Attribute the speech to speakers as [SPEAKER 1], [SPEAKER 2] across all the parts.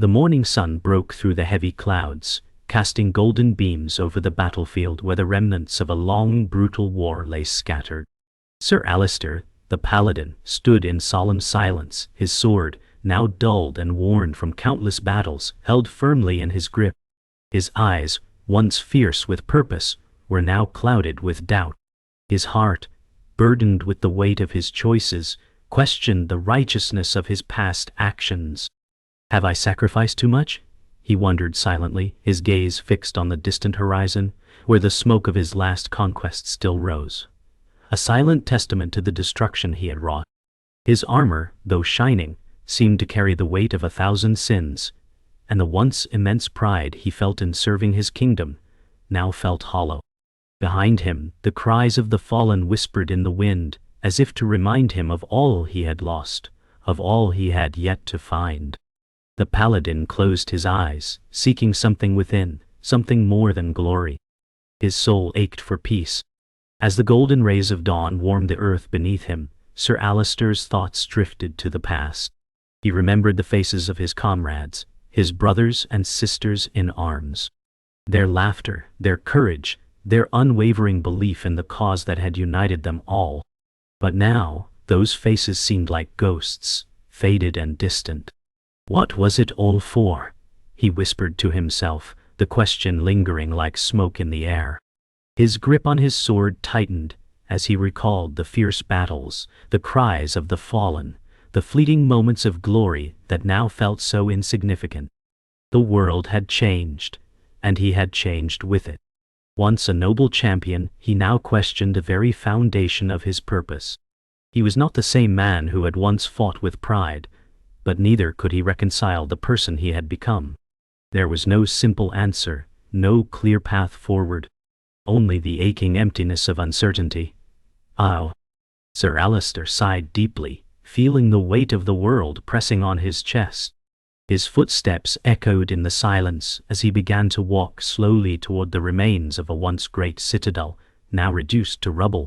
[SPEAKER 1] The morning sun broke through the heavy clouds, casting golden beams over the battlefield where the remnants of a long, brutal war lay scattered. Sir Alistair, the Paladin, stood in solemn silence, his sword, now dulled and worn from countless battles, held firmly in his grip. His eyes, once fierce with purpose, were now clouded with doubt. His heart, burdened with the weight of his choices, questioned the righteousness of his past actions. "Have I sacrificed too much?" he wondered silently, his gaze fixed on the distant horizon, where the smoke of his last conquest still rose, a silent testament to the destruction he had wrought. His armor, though shining, seemed to carry the weight of 1,000 sins, and the once immense pride he felt in serving his kingdom now felt hollow. Behind him, the cries of the fallen whispered in the wind, as if to remind him of all he had lost, of all he had yet to find. The Paladin closed his eyes, seeking something within, something more than glory. His soul ached for peace. As the golden rays of dawn warmed the earth beneath him, Sir Alistair's thoughts drifted to the past. He remembered the faces of his comrades, his brothers and sisters in arms. Their laughter, their courage, their unwavering belief in the cause that had united them all. But now, those faces seemed like ghosts, faded and distant. What was it all for? He whispered to himself, the question lingering like smoke in the air. His grip on his sword tightened as he recalled the fierce battles, the cries of the fallen, the fleeting moments of glory that now felt so insignificant. The world had changed, and he had changed with it. Once a noble champion, he now questioned the very foundation of his purpose. He was not the same man who had once fought with pride, but neither could he reconcile the person he had become. There was no simple answer, no clear path forward, only the aching emptiness of uncertainty. "Oh." Sir Alistair sighed deeply, feeling the weight of the world pressing on his chest. His footsteps echoed in the silence as he began to walk slowly toward the remains of a once great citadel, now reduced to rubble.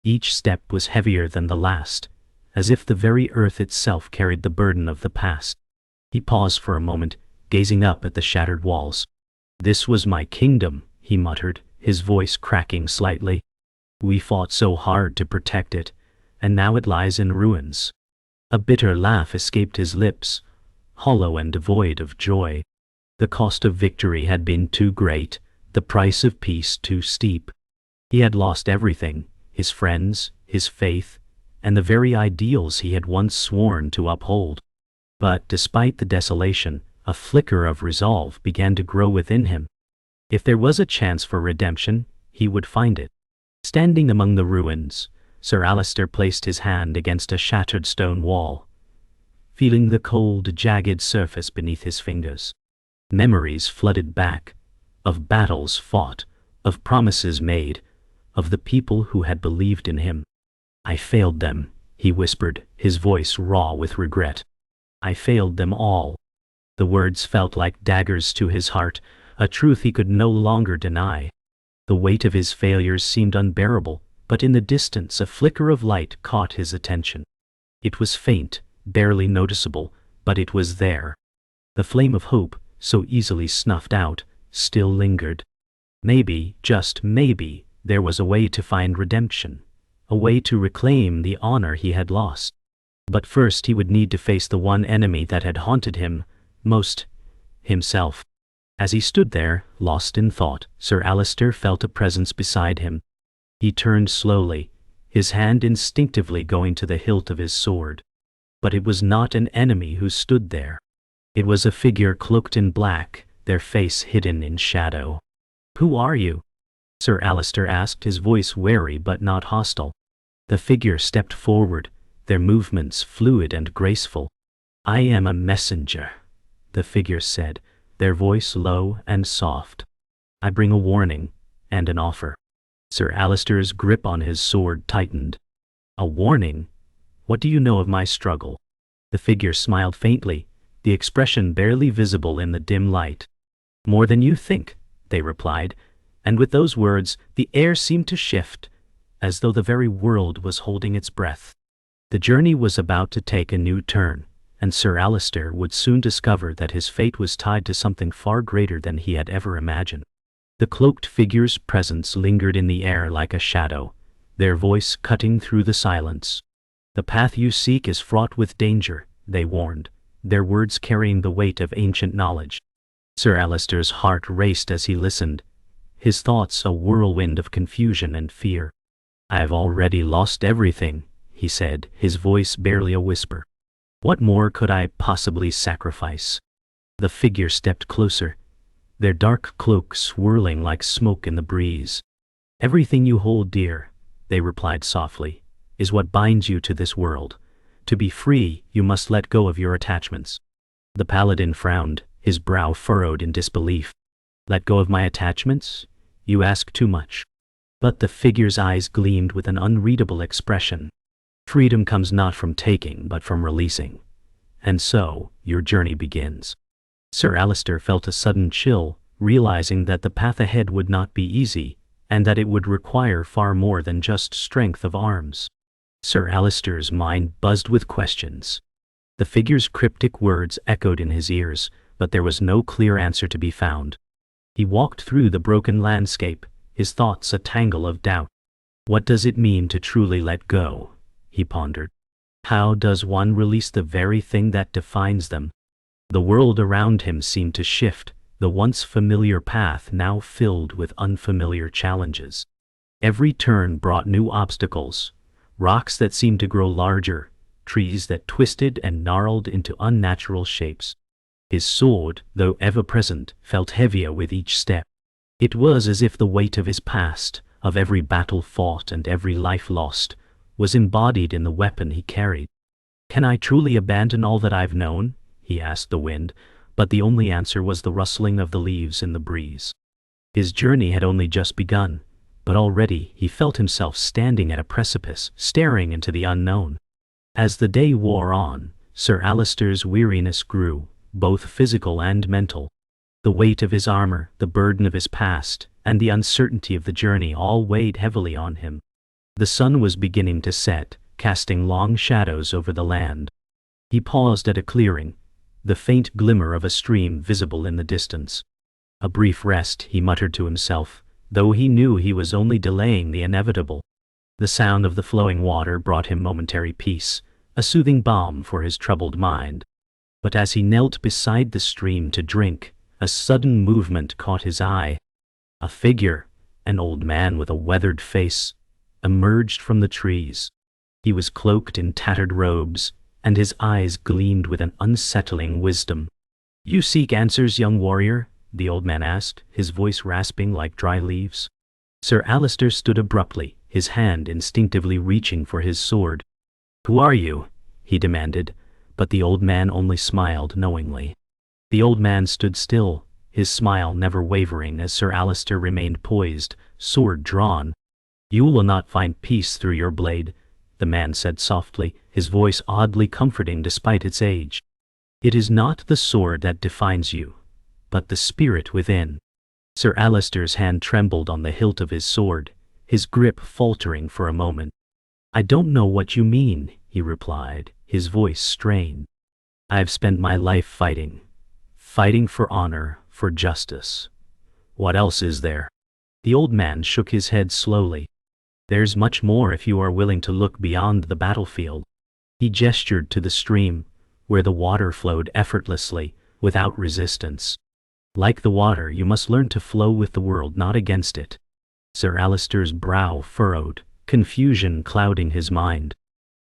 [SPEAKER 1] Each step was heavier than the last, as if the very earth itself carried the burden of the past. He paused for a moment, gazing up at the shattered walls. "This was my kingdom," he muttered, his voice cracking slightly. "We fought so hard to protect it, and now it lies in ruins." A bitter laugh escaped his lips, hollow and devoid of joy. The cost of victory had been too great, the price of peace too steep. He had lost everything, his friends, his faith, and the very ideals he had once sworn to uphold. But despite the desolation, a flicker of resolve began to grow within him. If there was a chance for redemption, he would find it. Standing among the ruins, Sir Alistair placed his hand against a shattered stone wall, feeling the cold, jagged surface beneath his fingers. Memories flooded back, of battles fought, of promises made, of the people who had believed in him. "I failed them," he whispered, his voice raw with regret. "I failed them all." The words felt like daggers to his heart, a truth he could no longer deny. The weight of his failures seemed unbearable, but in the distance a flicker of light caught his attention. It was faint, barely noticeable, but it was there. The flame of hope, so easily snuffed out, still lingered. Maybe, just maybe, there was a way to find redemption, a way to reclaim the honor he had lost. But first he would need to face the one enemy that had haunted him most, himself. As he stood there, lost in thought, Sir Alistair felt a presence beside him. He turned slowly, his hand instinctively going to the hilt of his sword. But it was not an enemy who stood there. It was a figure cloaked in black, their face hidden in shadow. "Who are you?" Sir Alistair asked, his voice wary but not hostile. The figure stepped forward, their movements fluid and graceful. "I am a messenger," the figure said, their voice low and soft. "I bring a warning and an offer." Sir Alistair's grip on his sword tightened. "A warning? What do you know of my struggle?" The figure smiled faintly, the expression barely visible in the dim light. "More than you think," they replied, and with those words the air seemed to shift, as though the very world was holding its breath. The journey was about to take a new turn, and Sir Alistair would soon discover that his fate was tied to something far greater than he had ever imagined. The cloaked figure's presence lingered in the air like a shadow, their voice cutting through the silence. "The path you seek is fraught with danger," they warned, their words carrying the weight of ancient knowledge. Sir Alistair's heart raced as he listened, his thoughts a whirlwind of confusion and fear. "I have already lost everything," he said, his voice barely a whisper. "What more could I possibly sacrifice?" The figure stepped closer, their dark cloaks swirling like smoke in the breeze. "Everything you hold dear," they replied softly, "is what binds you to this world. To be free, you must let go of your attachments." The Paladin frowned, his brow furrowed in disbelief. "Let go of my attachments? You ask too much." But the figure's eyes gleamed with an unreadable expression. "Freedom comes not from taking, but from releasing. And so, your journey begins." Sir Alistair felt a sudden chill, realizing that the path ahead would not be easy, and that it would require far more than just strength of arms. Sir Alistair's mind buzzed with questions. The figure's cryptic words echoed in his ears, but there was no clear answer to be found. He walked through the broken landscape, his thoughts a tangle of doubt. "What does it mean to truly let go?" he pondered. "How does one release the very thing that defines them?" The world around him seemed to shift, the once familiar path now filled with unfamiliar challenges. Every turn brought new obstacles, rocks that seemed to grow larger, trees that twisted and gnarled into unnatural shapes. His sword, though ever present, felt heavier with each step. It was as if the weight of his past, of every battle fought and every life lost, was embodied in the weapon he carried. "Can I truly abandon all that I've known?" he asked the wind, but the only answer was the rustling of the leaves in the breeze. His journey had only just begun, but already he felt himself standing at a precipice, staring into the unknown. As the day wore on, Sir Alistair's weariness grew, both physical and mental. The weight of his armor, the burden of his past, and the uncertainty of the journey all weighed heavily on him. The sun was beginning to set, casting long shadows over the land. He paused at a clearing, the faint glimmer of a stream visible in the distance. A brief rest, he muttered to himself, though he knew he was only delaying the inevitable. The sound of the flowing water brought him momentary peace, a soothing balm for his troubled mind. But as he knelt beside the stream to drink, a sudden movement caught his eye. A figure, an old man with a weathered face, emerged from the trees. He was cloaked in tattered robes, and his eyes gleamed with an unsettling wisdom. "You seek answers, young warrior?" the old man asked, his voice rasping like dry leaves. Sir Alistair stood abruptly, his hand instinctively reaching for his sword. "Who are you?" he demanded, but the old man only smiled knowingly. The old man stood still, his smile never wavering as Sir Alistair remained poised, sword drawn. "You will not find peace through your blade," the man said softly, his voice oddly comforting despite its age. "It is not the sword that defines you, but the spirit within." Sir Alistair's hand trembled on the hilt of his sword, his grip faltering for a moment. "I don't know what you mean," he replied, his voice strained. "I have spent my life fighting for honor, for justice. What else is there?" The old man shook his head slowly. "There's much more if you are willing to look beyond the battlefield." He gestured to the stream, where the water flowed effortlessly, without resistance. "Like the water, you must learn to flow with the world, not against it." Sir Alistair's brow furrowed, confusion clouding his mind.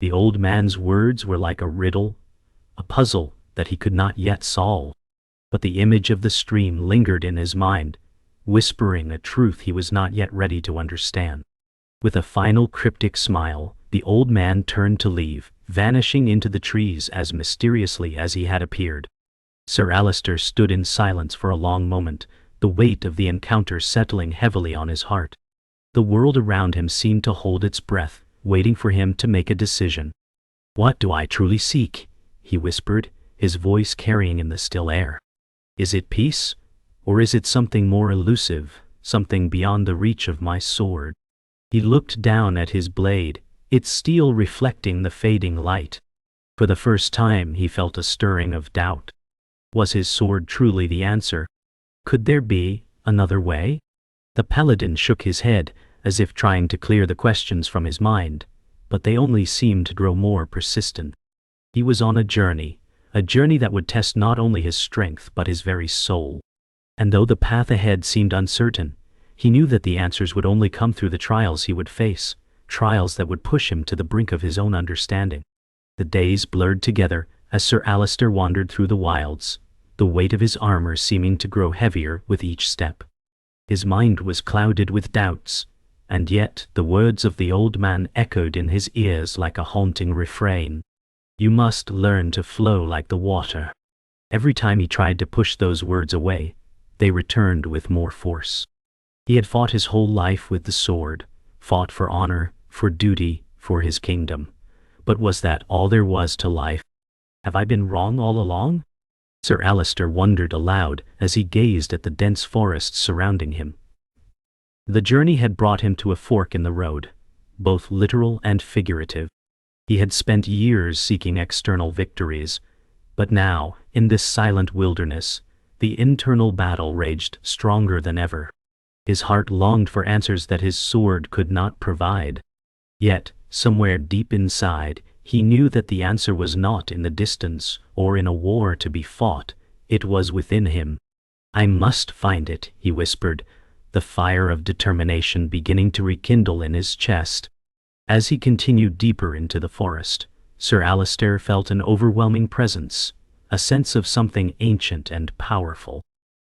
[SPEAKER 1] The old man's words were like a riddle, a puzzle that he could not yet solve. But the image of the stream lingered in his mind, whispering a truth he was not yet ready to understand. With a final cryptic smile, the old man turned to leave, vanishing into the trees as mysteriously as he had appeared. Sir Alistair stood in silence for a long moment, the weight of the encounter settling heavily on his heart. The world around him seemed to hold its breath, waiting for him to make a decision. "What do I truly seek?" he whispered, his voice carrying in the still air. "Is it peace? Or is it something more elusive, something beyond the reach of my sword?" He looked down at his blade, its steel reflecting the fading light. For the first time he felt a stirring of doubt. Was his sword truly the answer? Could there be another way? The paladin shook his head, as if trying to clear the questions from his mind, but they only seemed to grow more persistent. He was on a journey that would test not only his strength but his very soul. And though the path ahead seemed uncertain, he knew that the answers would only come through the trials he would face, trials that would push him to the brink of his own understanding. The days blurred together as Sir Alistair wandered through the wilds, the weight of his armor seeming to grow heavier with each step. His mind was clouded with doubts, and yet the words of the old man echoed in his ears like a haunting refrain. You must learn to flow like the water. Every time he tried to push those words away, they returned with more force. He had fought his whole life with the sword, fought for honor, for duty, for his kingdom. But was that all there was to life? Have I been wrong all along? Sir Alistair wondered aloud as he gazed at the dense forests surrounding him. The journey had brought him to a fork in the road, both literal and figurative. He had spent years seeking external victories, but now, in this silent wilderness, the internal battle raged stronger than ever. His heart longed for answers that his sword could not provide. Yet, somewhere deep inside, he knew that the answer was not in the distance or in a war to be fought, it was within him. I must find it, he whispered, the fire of determination beginning to rekindle in his chest. As he continued deeper into the forest, Sir Alistair felt an overwhelming presence, a sense of something ancient and powerful.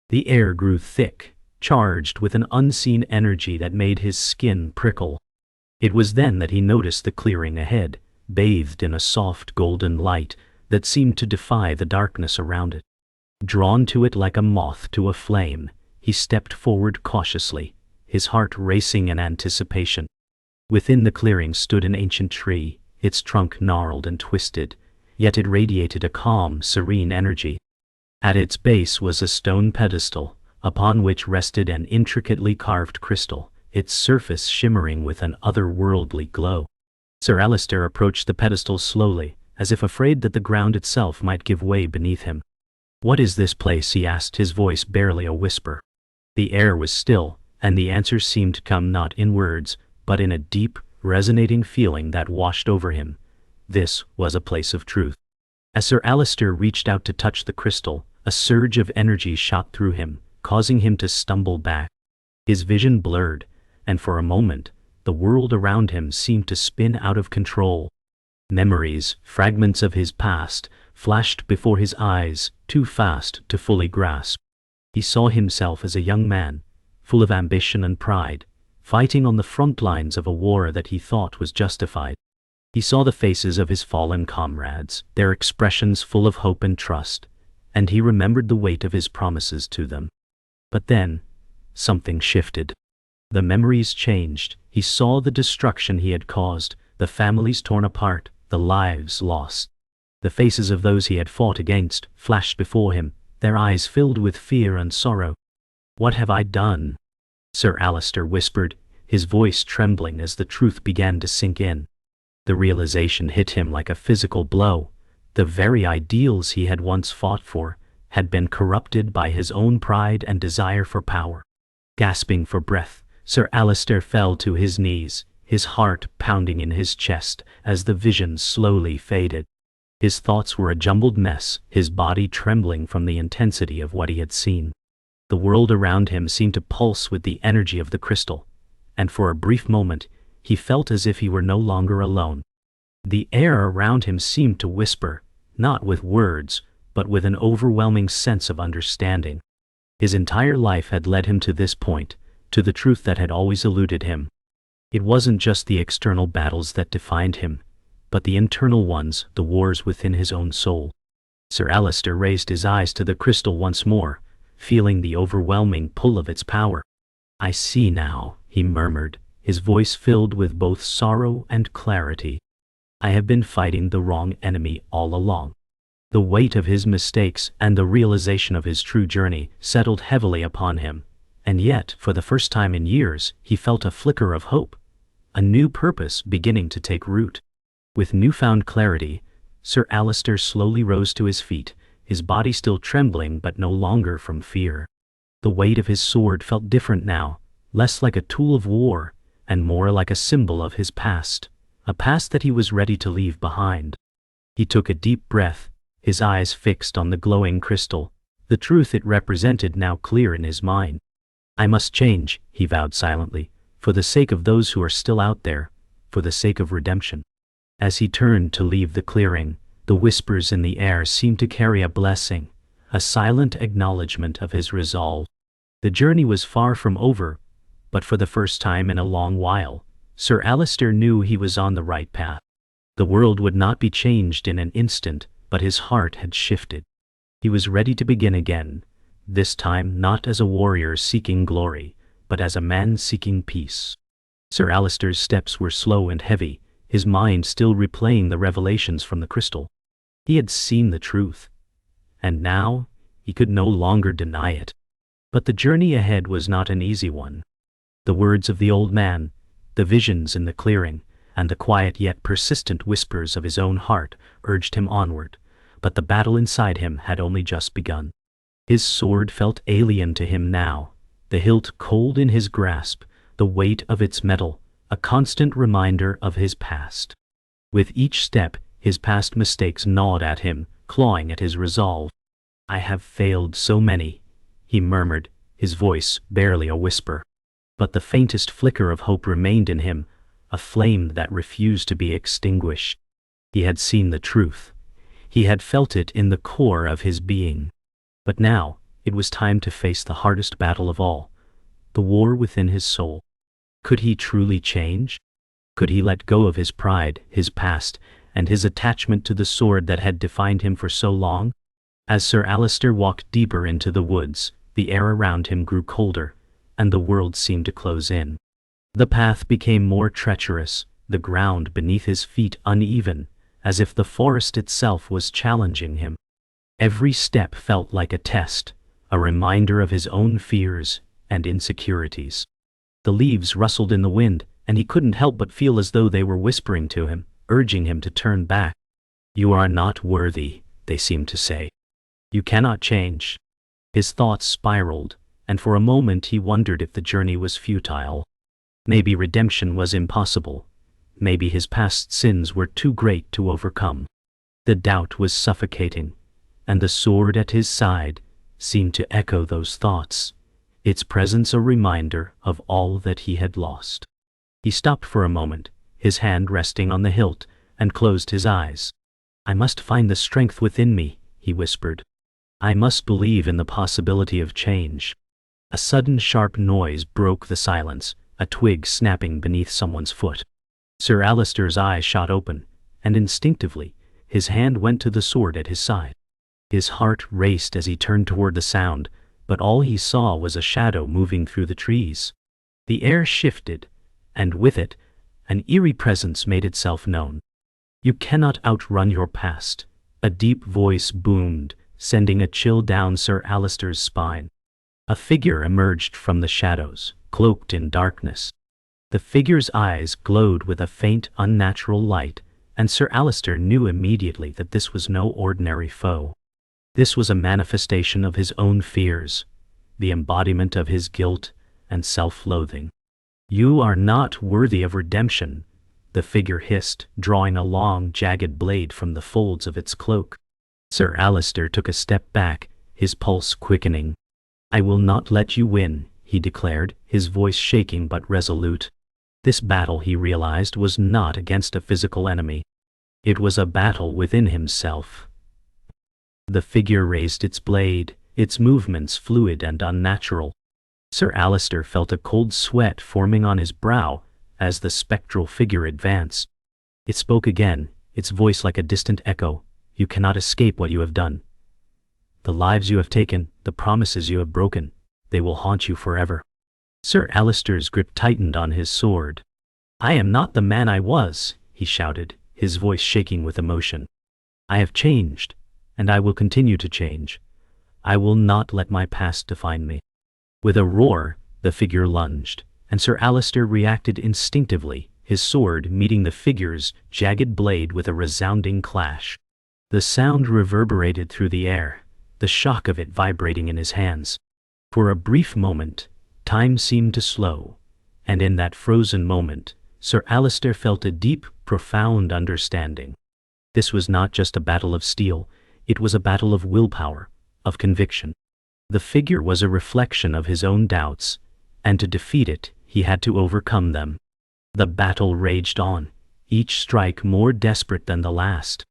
[SPEAKER 1] The air grew thick, charged with an unseen energy that made his skin prickle. It was then that he noticed the clearing ahead, bathed in a soft golden light that seemed to defy the darkness around it. Drawn to it like a moth to a flame, he stepped forward cautiously, his heart racing in anticipation. Within the clearing stood an ancient tree, its trunk gnarled and twisted, yet it radiated a calm, serene energy. At its base was a stone pedestal, upon which rested an intricately carved crystal, its surface shimmering with an otherworldly glow. Sir Alistair approached the pedestal slowly, as if afraid that the ground itself might give way beneath him. "What is this place?" he asked, his voice barely a whisper. The air was still, and the answers seemed to come not in words, but in a deep, resonating feeling that washed over him. This was a place of truth. As Sir Alistair reached out to touch the crystal, a surge of energy shot through him, causing him to stumble back. His vision blurred, and for a moment, the world around him seemed to spin out of control. Memories, fragments of his past, flashed before his eyes, too fast to fully grasp. He saw himself as a young man, full of ambition and pride, fighting on the front lines of a war that he thought was justified. He saw the faces of his fallen comrades, their expressions full of hope and trust, and he remembered the weight of his promises to them. But then, something shifted. The memories changed. He saw the destruction he had caused, the families torn apart, the lives lost. The faces of those he had fought against flashed before him, their eyes filled with fear and sorrow. "What have I done?" Sir Alistair whispered, his voice trembling as the truth began to sink in. The realization hit him like a physical blow. The very ideals he had once fought for had been corrupted by his own pride and desire for power. Gasping for breath, Sir Alistair fell to his knees, his heart pounding in his chest as the vision slowly faded. His thoughts were a jumbled mess, his body trembling from the intensity of what he had seen. The world around him seemed to pulse with the energy of the crystal, and for a brief moment, he felt as if he were no longer alone. The air around him seemed to whisper, not with words, but with an overwhelming sense of understanding. His entire life had led him to this point, to the truth that had always eluded him. It wasn't just the external battles that defined him, but the internal ones, the wars within his own soul. Sir Alistair raised his eyes to the crystal once more, feeling the overwhelming pull of its power. "I see now," he murmured, his voice filled with both sorrow and clarity. "I have been fighting the wrong enemy all along." The weight of his mistakes and the realization of his true journey settled heavily upon him, and yet, for the first time in years, he felt a flicker of hope, a new purpose beginning to take root. With newfound clarity, Sir Alistair slowly rose to his feet, his body still trembling but no longer from fear. The weight of his sword felt different now, less like a tool of war, and more like a symbol of his past, a past that he was ready to leave behind. He took a deep breath, his eyes fixed on the glowing crystal, the truth it represented now clear in his mind. I must change, he vowed silently, for the sake of those who are still out there, for the sake of redemption. As he turned to leave the clearing, the whispers in the air seemed to carry a blessing, a silent acknowledgement of his resolve. The journey was far from over, but for the first time in a long while, Sir Alistair knew he was on the right path. The world would not be changed in an instant, but his heart had shifted. He was ready to begin again, this time not as a warrior seeking glory, but as a man seeking peace. Sir Alistair's steps were slow and heavy, his mind still replaying the revelations from the crystal. He had seen the truth, and now he could no longer deny it. But the journey ahead was not an easy one. The words of the old man, the visions in the clearing, and the quiet yet persistent whispers of his own heart urged him onward, but the battle inside him had only just begun. His sword felt alien to him now, the hilt cold in his grasp, the weight of its metal, a constant reminder of his past. With each step, his past mistakes gnawed at him, clawing at his resolve. I have failed so many, he murmured, his voice barely a whisper. But the faintest flicker of hope remained in him, a flame that refused to be extinguished. He had seen the truth. He had felt it in the core of his being. But now, it was time to face the hardest battle of all, the war within his soul. Could he truly change? Could he let go of his pride, his past, and his attachment to the sword that had defined him for so long? As Sir Alistair walked deeper into the woods, the air around him grew colder, and the world seemed to close in. The path became more treacherous, the ground beneath his feet uneven, as if the forest itself was challenging him. Every step felt like a test, a reminder of his own fears and insecurities. The leaves rustled in the wind, and he couldn't help but feel as though they were whispering to him, urging him to turn back. You are not worthy, they seemed to say. You cannot change. His thoughts spiraled, and for a moment he wondered if the journey was futile. Maybe redemption was impossible. Maybe his past sins were too great to overcome. The doubt was suffocating, and the sword at his side seemed to echo those thoughts, its presence a reminder of all that he had lost. He stopped for a moment, his hand resting on the hilt, and closed his eyes. I must find the strength within me, he whispered. I must believe in the possibility of change. A sudden sharp noise broke the silence, a twig snapping beneath someone's foot. Sir Alistair's eyes shot open, and instinctively, his hand went to the sword at his side. His heart raced as he turned toward the sound, but all he saw was a shadow moving through the trees. The air shifted, and with it, an eerie presence made itself known. You cannot outrun your past, a deep voice boomed, sending a chill down Sir Alistair's spine. A figure emerged from the shadows, cloaked in darkness. The figure's eyes glowed with a faint, unnatural light, and Sir Alistair knew immediately that this was no ordinary foe. This was a manifestation of his own fears, the embodiment of his guilt and self-loathing. You are not worthy of redemption, the figure hissed, drawing a long, jagged blade from the folds of its cloak. Sir Alistair took a step back, his pulse quickening. I will not let you win, he declared, his voice shaking but resolute. This battle, he realized, was not against a physical enemy. It was a battle within himself. The figure raised its blade, its movements fluid and unnatural. Sir Alistair felt a cold sweat forming on his brow as the spectral figure advanced. It spoke again, its voice like a distant echo. You cannot escape what you have done. The lives you have taken, the promises you have broken, they will haunt you forever. Sir Alistair's grip tightened on his sword. I am not the man I was, he shouted, his voice shaking with emotion. I have changed, and I will continue to change. I will not let my past define me. With a roar, the figure lunged, and Sir Alistair reacted instinctively, his sword meeting the figure's jagged blade with a resounding clash. The sound reverberated through the air, the shock of it vibrating in his hands. For a brief moment, time seemed to slow, and in that frozen moment, Sir Alistair felt a deep, profound understanding. This was not just a battle of steel, it was a battle of willpower, of conviction. The figure was a reflection of his own doubts, and to defeat it, he had to overcome them. The battle raged on, each strike more desperate than the last.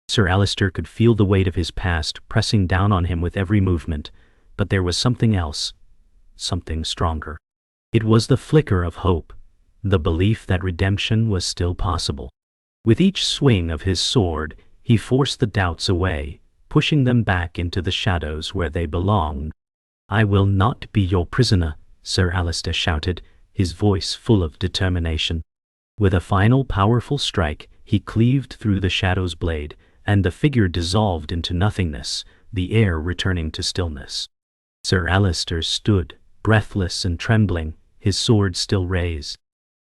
[SPEAKER 1] Sir Alistair could feel the weight of his past pressing down on him with every movement, but there was something else, something stronger. It was the flicker of hope, the belief that redemption was still possible. With each swing of his sword, he forced the doubts away, pushing them back into the shadows where they belonged. "I will not be your prisoner," Sir Alistair shouted, his voice full of determination. With a final powerful strike, he cleaved through the shadow's blade, and the figure dissolved into nothingness, the air returning to stillness. Sir Alistair stood, breathless and trembling, his sword still raised.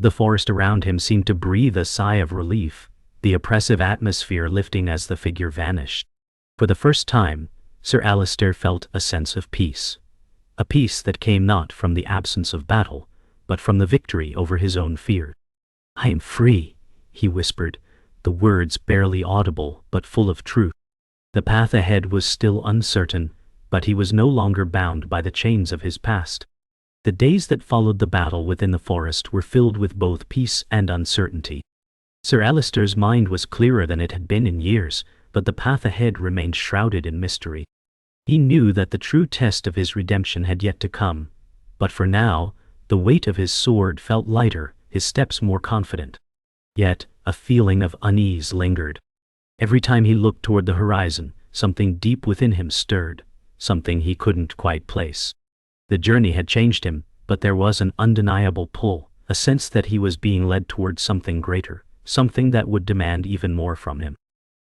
[SPEAKER 1] The forest around him seemed to breathe a sigh of relief, the oppressive atmosphere lifting as the figure vanished. For the first time, Sir Alistair felt a sense of peace. A peace that came not from the absence of battle, but from the victory over his own fear. "I am free," he whispered, the words barely audible but full of truth. The path ahead was still uncertain, but he was no longer bound by the chains of his past. The days that followed the battle within the forest were filled with both peace and uncertainty. Sir Alistair's mind was clearer than it had been in years, but the path ahead remained shrouded in mystery. He knew that the true test of his redemption had yet to come, but for now, the weight of his sword felt lighter, his steps more confident. Yet, a feeling of unease lingered. Every time he looked toward the horizon, something deep within him stirred, something he couldn't quite place. The journey had changed him, but there was an undeniable pull, a sense that he was being led toward something greater, something that would demand even more from him.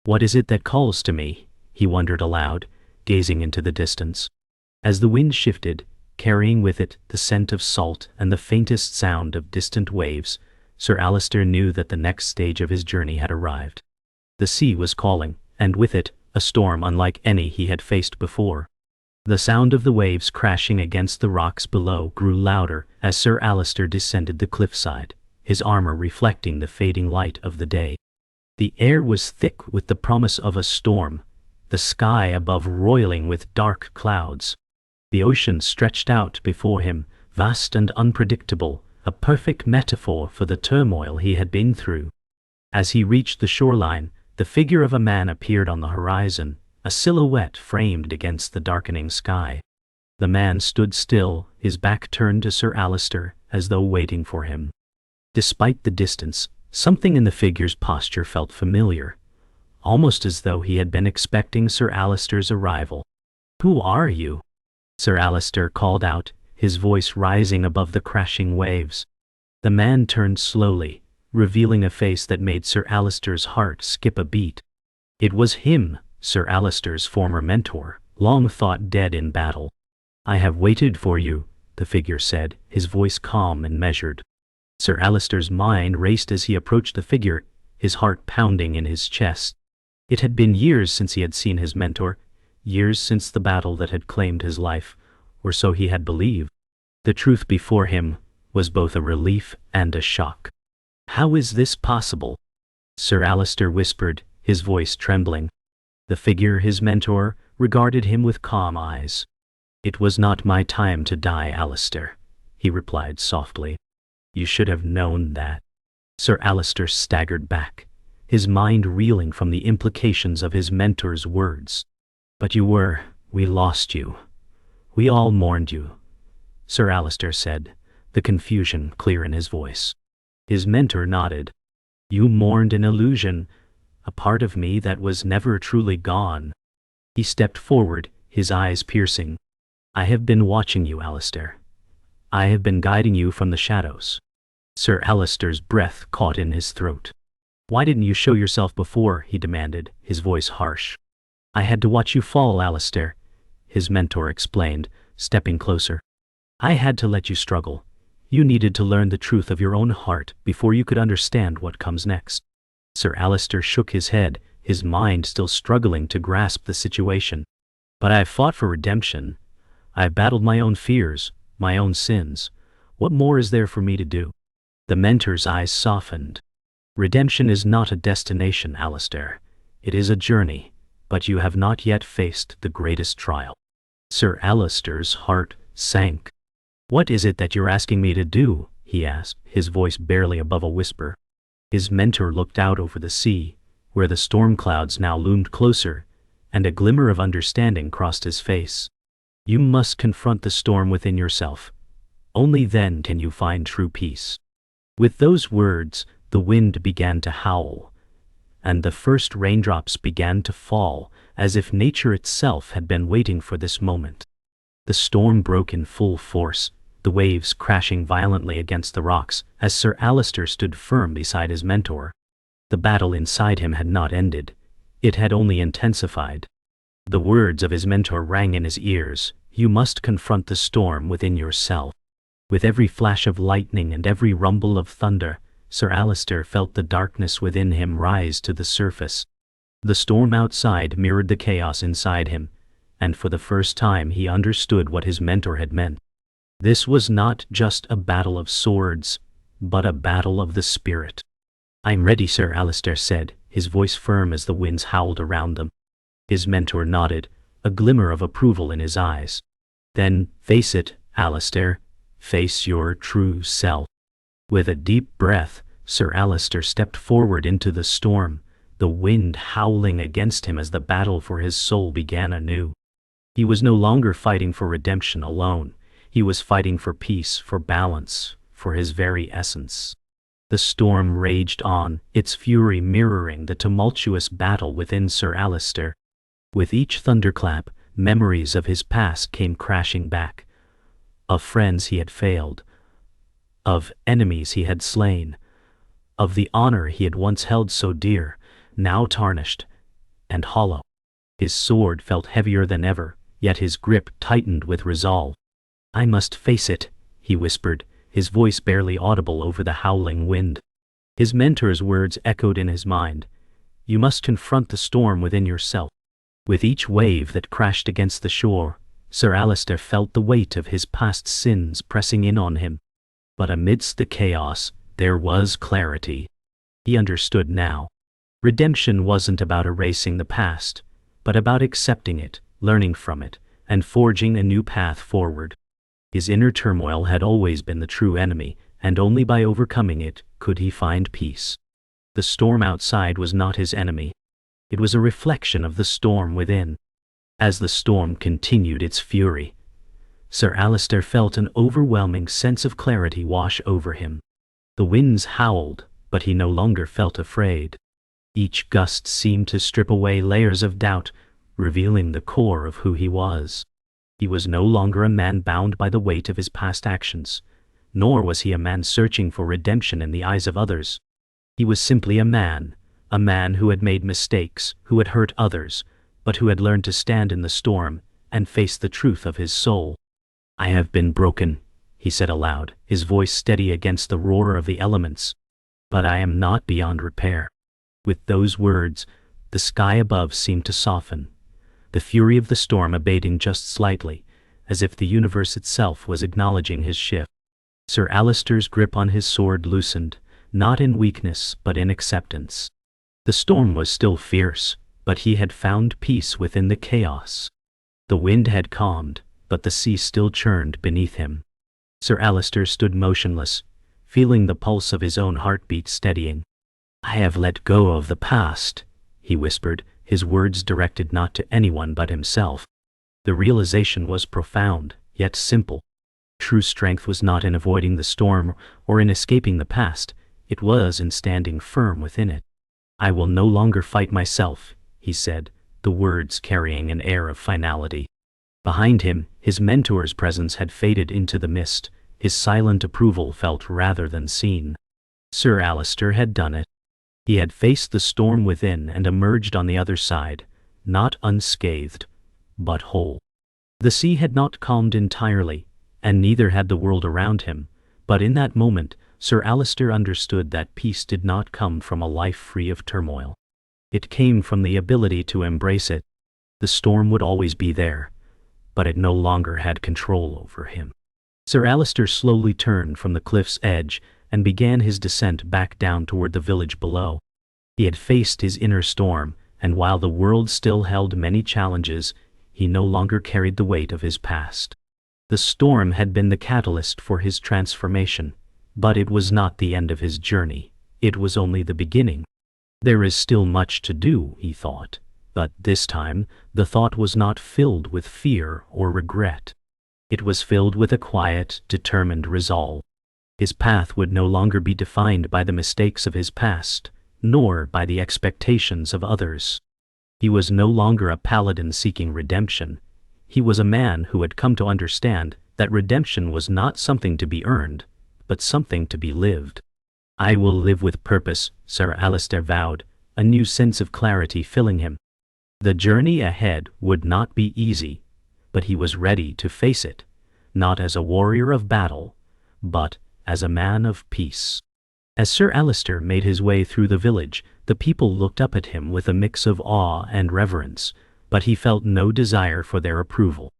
[SPEAKER 1] "What is it that calls to me?" he wondered aloud, gazing into the distance. As the wind shifted, carrying with it the scent of salt and the faintest sound of distant waves, Sir Alistair knew that the next stage of his journey had arrived. The sea was calling, and with it, a storm unlike any he had faced before. The sound of the waves crashing against the rocks below grew louder as Sir Alistair descended the cliffside, his armor reflecting the fading light of the day. The air was thick with the promise of a storm, the sky above roiling with dark clouds. The ocean stretched out before him, vast and unpredictable, a perfect metaphor for the turmoil he had been through. As he reached the shoreline, the figure of a man appeared on the horizon, a silhouette framed against the darkening sky. The man stood still, his back turned to Sir Alistair, as though waiting for him. Despite the distance, something in the figure's posture felt familiar, almost as though he had been expecting Sir Alistair's arrival. "Who are you?" Sir Alistair called out, his voice rising above the crashing waves. The man turned slowly, revealing a face that made Sir Alistair's heart skip a beat. It was him, Sir Alistair's former mentor, long thought dead in battle. "I have waited for you," the figure said, his voice calm and measured. Sir Alistair's mind raced as he approached the figure, his heart pounding in his chest. It had been years since he had seen his mentor, years since the battle that had claimed his life, or so he had believed. The truth before him was both a relief and a shock. "How is this possible?" Sir Alistair whispered, his voice trembling. The figure, his mentor, regarded him with calm eyes. "It was not my time to die, Alistair," he replied softly. "You should have known that." Sir Alistair staggered back, his mind reeling from the implications of his mentor's words. "But we lost you. We all mourned you," Sir Alistair said, the confusion clear in his voice. His mentor nodded. "You mourned an illusion, a part of me that was never truly gone." He stepped forward, his eyes piercing. "I have been watching you, Alistair. I have been guiding you from the shadows." Sir Alistair's breath caught in his throat. "Why didn't you show yourself before?" he demanded, his voice harsh. "I had to watch you fall, Alistair," his mentor explained, stepping closer. "I had to let you struggle. You needed to learn the truth of your own heart before you could understand what comes next." Sir Alistair shook his head, his mind still struggling to grasp the situation. "But I have fought for redemption. I have battled my own fears, my own sins. What more is there for me to do?" The mentor's eyes softened. "Redemption is not a destination, Alistair. It is a journey, but you have not yet faced the greatest trial." Sir Alistair's heart sank. "What is it that you're asking me to do?" he asked, his voice barely above a whisper. His mentor looked out over the sea, where the storm clouds now loomed closer, and a glimmer of understanding crossed his face. "You must confront the storm within yourself. Only then can you find true peace." With those words, the wind began to howl, and the first raindrops began to fall, as if nature itself had been waiting for this moment. The storm broke in full force, the waves crashing violently against the rocks, as Sir Alistair stood firm beside his mentor. The battle inside him had not ended. It had only intensified. The words of his mentor rang in his ears. "You must confront the storm within yourself." With every flash of lightning and every rumble of thunder, Sir Alistair felt the darkness within him rise to the surface. The storm outside mirrored the chaos inside him, and for the first time he understood what his mentor had meant. This was not just a battle of swords, but a battle of the spirit. "I'm ready," Sir Alistair said, his voice firm as the winds howled around them. His mentor nodded, a glimmer of approval in his eyes. "Then face it, Alistair. Face your true self." With a deep breath, Sir Alistair stepped forward into the storm, the wind howling against him as the battle for his soul began anew. He was no longer fighting for redemption alone. He was fighting for peace, for balance, for his very essence. The storm raged on, its fury mirroring the tumultuous battle within Sir Alistair. With each thunderclap, memories of his past came crashing back. Of friends he had failed, of enemies he had slain, of the honor he had once held so dear, now tarnished and hollow. His sword felt heavier than ever, yet his grip tightened with resolve. "I must face it," he whispered, his voice barely audible over the howling wind. His mentor's words echoed in his mind. "You must confront the storm within yourself." With each wave that crashed against the shore, Sir Alistair felt the weight of his past sins pressing in on him. But amidst the chaos, there was clarity. He understood now. Redemption wasn't about erasing the past, but about accepting it, learning from it, and forging a new path forward. His inner turmoil had always been the true enemy, and only by overcoming it could he find peace. The storm outside was not his enemy. It was a reflection of the storm within. As the storm continued its fury, Sir Alistair felt an overwhelming sense of clarity wash over him. The winds howled, but he no longer felt afraid. Each gust seemed to strip away layers of doubt, revealing the core of who he was. He was no longer a man bound by the weight of his past actions, nor was he a man searching for redemption in the eyes of others. He was simply a man who had made mistakes, who had hurt others, but who had learned to stand in the storm and face the truth of his soul. "I have been broken," he said aloud, his voice steady against the roar of the elements. "But I am not beyond repair." With those words, the sky above seemed to soften, the fury of the storm abating just slightly, as if the universe itself was acknowledging his shift. Sir Alistair's grip on his sword loosened, not in weakness but in acceptance. The storm was still fierce, but he had found peace within the chaos. The wind had calmed, but the sea still churned beneath him. Sir Alistair stood motionless, feeling the pulse of his own heartbeat steadying. "I have let go of the past," he whispered, his words directed not to anyone but himself. The realization was profound, yet simple. True strength was not in avoiding the storm or in escaping the past, it was in standing firm within it. "I will no longer fight myself," he said, the words carrying an air of finality. Behind him, his mentor's presence had faded into the mist, his silent approval felt rather than seen. Sir Alistair had done it. He had faced the storm within and emerged on the other side, not unscathed, but whole. The sea had not calmed entirely, and neither had the world around him, but in that moment, Sir Alistair understood that peace did not come from a life free of turmoil. It came from the ability to embrace it. The storm would always be there, but it no longer had control over him. Sir Alistair slowly turned from the cliff's edge and began his descent back down toward the village below. He had faced his inner storm, and while the world still held many challenges, he no longer carried the weight of his past. The storm had been the catalyst for his transformation, but it was not the end of his journey. It was only the beginning. There is still much to do, he thought, but this time the thought was not filled with fear or regret. It was filled with a quiet, determined resolve. His path would no longer be defined by the mistakes of his past, nor by the expectations of others. He was no longer a paladin seeking redemption. He was a man who had come to understand that redemption was not something to be earned, but something to be lived. "I will live with purpose," Sir Alistair vowed, a new sense of clarity filling him. The journey ahead would not be easy, but he was ready to face it, not as a warrior of battle, but as a man of peace. As Sir Alistair made his way through the village, the people looked up at him with a mix of awe and reverence, but he felt no desire for their approval.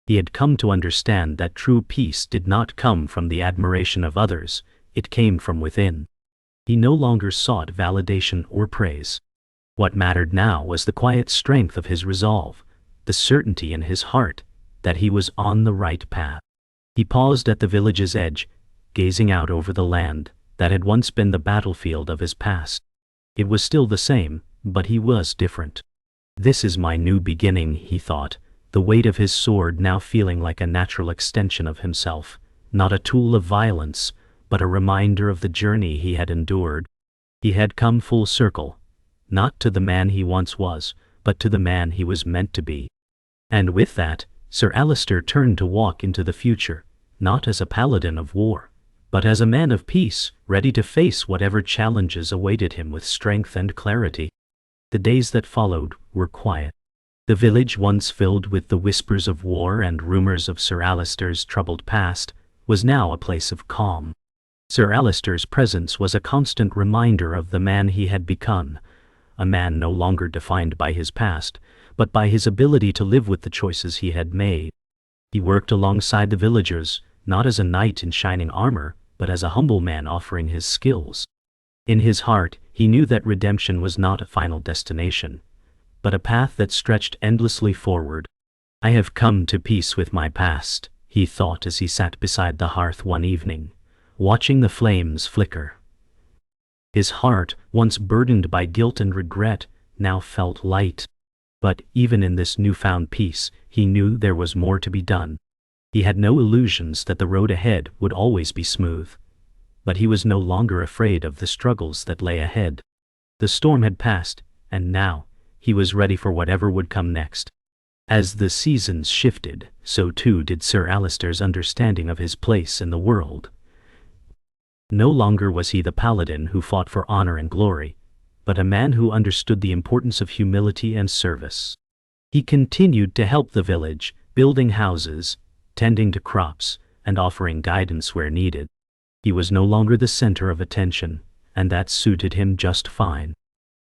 [SPEAKER 1] He had come to understand that true peace did not come from the admiration of others, it came from within. He no longer sought validation or praise. What mattered now was the quiet strength of his resolve, the certainty in his heart that he was on the right path. He paused at the village's edge, gazing out over the land that had once been the battlefield of his past. It was still the same, but he was different. "This is my new beginning," he thought, the weight of his sword now feeling like a natural extension of himself, not a tool of violence, but a reminder of the journey he had endured. He had come full circle, not to the man he once was, but to the man he was meant to be. And with that, Sir Alistair turned to walk into the future, not as a paladin of war, but as a man of peace, ready to face whatever challenges awaited him with strength and clarity. The days that followed were quiet. The village, once filled with the whispers of war and rumors of Sir Alistair's troubled past, was now a place of calm. Sir Alistair's presence was a constant reminder of the man he had become, a man no longer defined by his past, but by his ability to live with the choices he had made. He worked alongside the villagers, not as a knight in shining armor, but as a humble man offering his skills. In his heart, he knew that redemption was not a final destination, but a path that stretched endlessly forward. "I have come to peace with my past," he thought as he sat beside the hearth one evening, watching the flames flicker. His heart, once burdened by guilt and regret, now felt light. But even in this newfound peace, he knew there was more to be done. He had no illusions that the road ahead would always be smooth. But he was no longer afraid of the struggles that lay ahead. The storm had passed, and now he was ready for whatever would come next. As the seasons shifted, so too did Sir Alistair's understanding of his place in the world. No longer was he the paladin who fought for honor and glory, but a man who understood the importance of humility and service. He continued to help the village, building houses, tending to crops, and offering guidance where needed. He was no longer the center of attention, and that suited him just fine.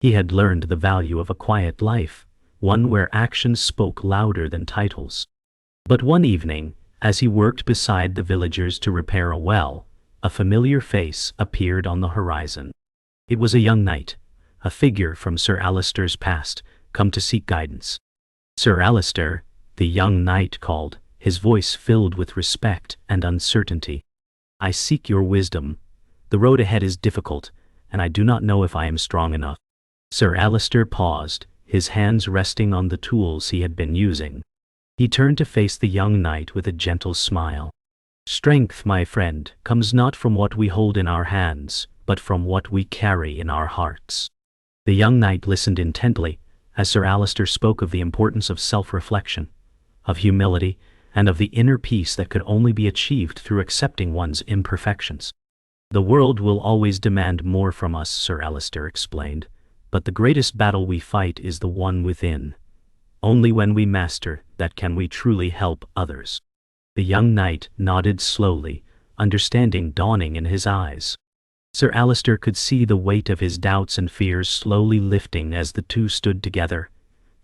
[SPEAKER 1] He had learned the value of a quiet life, one where actions spoke louder than titles. But one evening, as he worked beside the villagers to repair a well, a familiar face appeared on the horizon. It was a young knight, a figure from Sir Alistair's past, come to seek guidance. "Sir Alistair," the young knight called, his voice filled with respect and uncertainty. "I seek your wisdom. The road ahead is difficult, and I do not know if I am strong enough." Sir Alistair paused, his hands resting on the tools he had been using. He turned to face the young knight with a gentle smile. "Strength, my friend, comes not from what we hold in our hands, but from what we carry in our hearts." The young knight listened intently as Sir Alistair spoke of the importance of self-reflection, of humility, and of the inner peace that could only be achieved through accepting one's imperfections. "The world will always demand more from us," Sir Alistair explained, "but the greatest battle we fight is the one within. Only when we master that can we truly help others." The young knight nodded slowly, understanding dawning in his eyes. Sir Alistair could see the weight of his doubts and fears slowly lifting as the two stood together,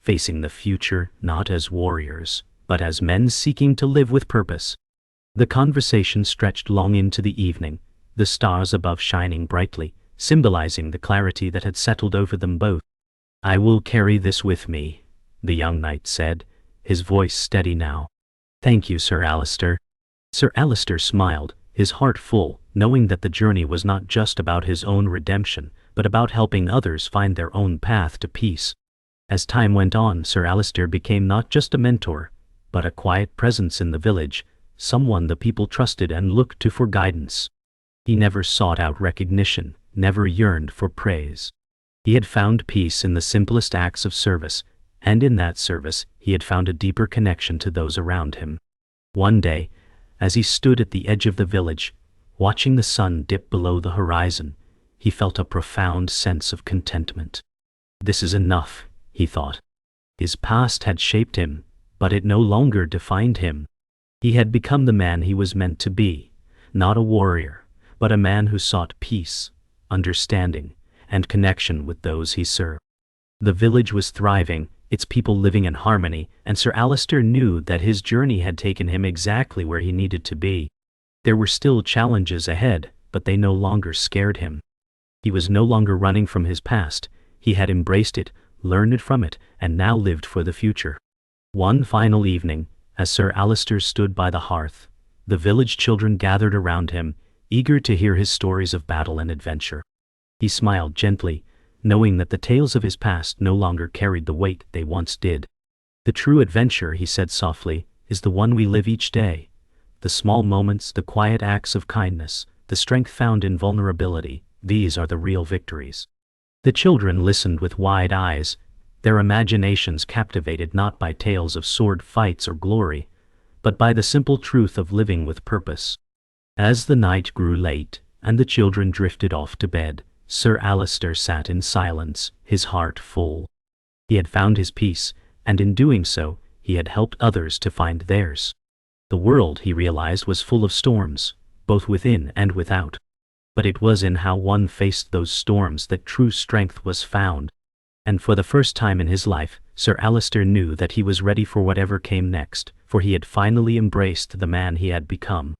[SPEAKER 1] facing the future not as warriors, but as men seeking to live with purpose. The conversation stretched long into the evening, the stars above shining brightly, symbolizing the clarity that had settled over them both. "I will carry this with me," the young knight said, his voice steady now. "Thank you, Sir Alistair." Sir Alistair smiled, his heart full, knowing that the journey was not just about his own redemption, but about helping others find their own path to peace. As time went on, Sir Alistair became not just a mentor, but a quiet presence in the village, someone the people trusted and looked to for guidance. He never sought out recognition, never yearned for praise. He had found peace in the simplest acts of service, and in that service he had found a deeper connection to those around him. One day, as he stood at the edge of the village, watching the sun dip below the horizon, he felt a profound sense of contentment. "This is enough," he thought. His past had shaped him, but it no longer defined him. He had become the man he was meant to be, not a warrior, but a man who sought peace, understanding, and connection with those he served. The village was thriving, its people living in harmony, and Sir Alistair knew that his journey had taken him exactly where he needed to be. There were still challenges ahead, but they no longer scared him. He was no longer running from his past. He had embraced it, learned from it, and now lived for the future. One final evening, as Sir Alistair stood by the hearth, the village children gathered around him, eager to hear his stories of battle and adventure. He smiled gently, knowing that the tales of his past no longer carried the weight they once did. "The true adventure," he said softly, "is the one we live each day. The small moments, the quiet acts of kindness, the strength found in vulnerability, these are the real victories." The children listened with wide eyes, their imaginations captivated not by tales of sword fights or glory, but by the simple truth of living with purpose. As the night grew late, and the children drifted off to bed, Sir Alistair sat in silence, his heart full. He had found his peace, and in doing so, he had helped others to find theirs. The world, he realized, was full of storms, both within and without. But it was in how one faced those storms that true strength was found. And for the first time in his life, Sir Alistair knew that he was ready for whatever came next, for he had finally embraced the man he had become.